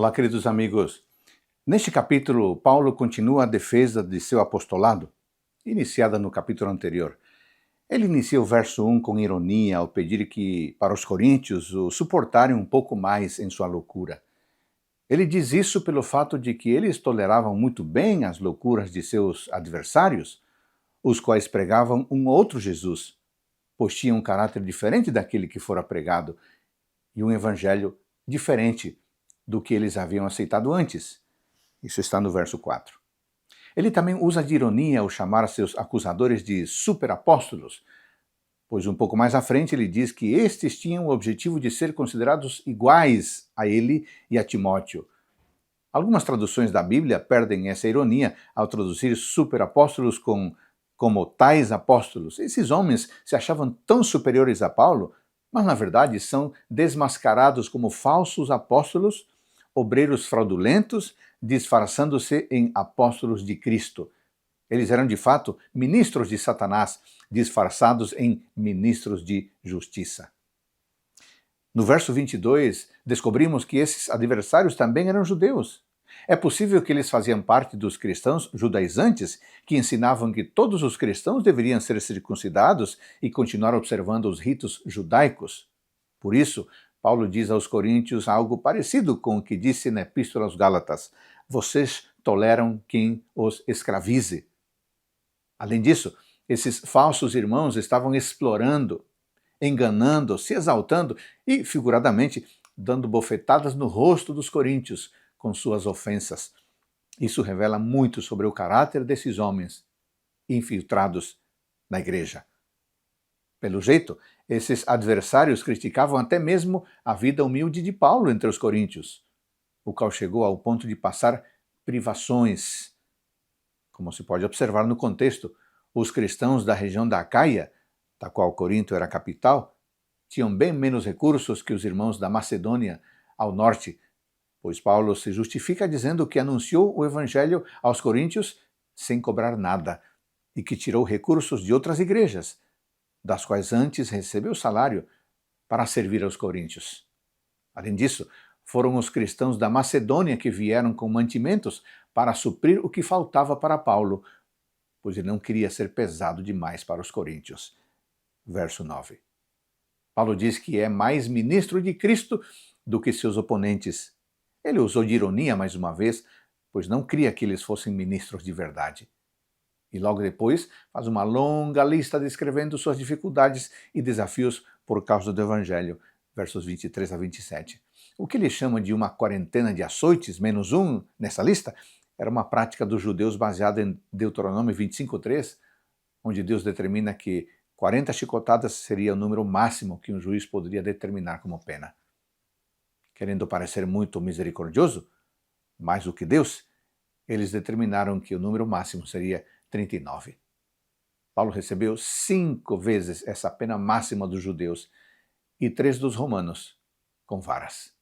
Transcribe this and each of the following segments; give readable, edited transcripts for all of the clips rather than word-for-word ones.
Olá, queridos amigos. Neste capítulo, Paulo continua a defesa de seu apostolado, iniciada no capítulo anterior. Ele inicia o verso 1 com ironia ao pedir para os coríntios o suportarem um pouco mais em sua loucura. Ele diz isso pelo fato de que eles toleravam muito bem as loucuras de seus adversários, os quais pregavam um outro Jesus, pois tinham um caráter diferente daquele que fora pregado e um evangelho diferente do que eles haviam aceitado antes. Isso está no verso 4. Ele também usa de ironia ao chamar seus acusadores de superapóstolos, pois um pouco mais à frente ele diz que estes tinham o objetivo de ser considerados iguais a ele e a Timóteo. Algumas traduções da Bíblia perdem essa ironia ao traduzir superapóstolos como tais apóstolos. Esses homens se achavam tão superiores a Paulo, mas na verdade são desmascarados como falsos apóstolos, obreiros fraudulentos, disfarçando-se em apóstolos de Cristo. Eles eram de fato ministros de Satanás, disfarçados em ministros de justiça. No verso 22, descobrimos que esses adversários também eram judeus. É possível que eles faziam parte dos cristãos judaizantes que ensinavam que todos os cristãos deveriam ser circuncidados e continuar observando os ritos judaicos. Por isso, Paulo diz aos coríntios algo parecido com o que disse na Epístola aos Gálatas: vocês toleram quem os escravize. Além disso, esses falsos irmãos estavam explorando, enganando, se exaltando e, figuradamente, dando bofetadas no rosto dos coríntios com suas ofensas. Isso revela muito sobre o caráter desses homens infiltrados na igreja. Pelo jeito, esses adversários criticavam até mesmo a vida humilde de Paulo entre os coríntios, o qual chegou ao ponto de passar privações. Como se pode observar no contexto, os cristãos da região da Acaia, da qual Corinto era a capital, tinham bem menos recursos que os irmãos da Macedônia ao norte, pois Paulo se justifica dizendo que anunciou o evangelho aos coríntios sem cobrar nada e que tirou recursos de outras igrejas, das quais antes recebeu salário para servir aos coríntios. Além disso, foram os cristãos da Macedônia que vieram com mantimentos para suprir o que faltava para Paulo, pois ele não queria ser pesado demais para os coríntios. Verso 9. Paulo diz que é mais ministro de Cristo do que seus oponentes. Ele usou de ironia mais uma vez, pois não cria que eles fossem ministros de verdade. E logo depois faz uma longa lista descrevendo suas dificuldades e desafios por causa do Evangelho, versos 23 a 27. O que ele chama de uma quarentena de açoites, menos um nessa lista, era uma prática dos judeus baseada em Deuteronômio 25:3, onde Deus determina que 40 chicotadas seria o número máximo que um juiz poderia determinar como pena. Querendo parecer muito misericordioso, mais do que Deus, eles determinaram que o número máximo seria 39. Paulo recebeu 5 vezes essa pena máxima dos judeus e 3 dos romanos, com varas.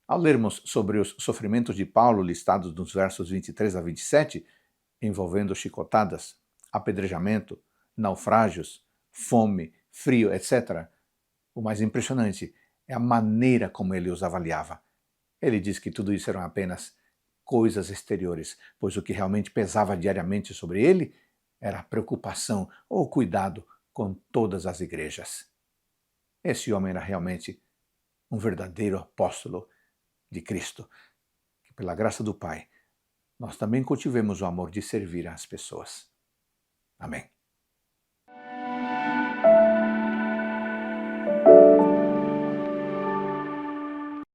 Ao lermos sobre os sofrimentos de Paulo listados nos versos 23 a 27, envolvendo chicotadas, apedrejamento, naufrágios, fome, frio, etc., o mais impressionante é a maneira como ele os avaliava. Ele diz que tudo isso eram apenas coisas exteriores, pois o que realmente pesava diariamente sobre ele era a preocupação ou cuidado com todas as igrejas. Esse homem era realmente um verdadeiro apóstolo de Cristo. Que pela graça do Pai, nós também cultivemos o amor de servir às pessoas. Amém.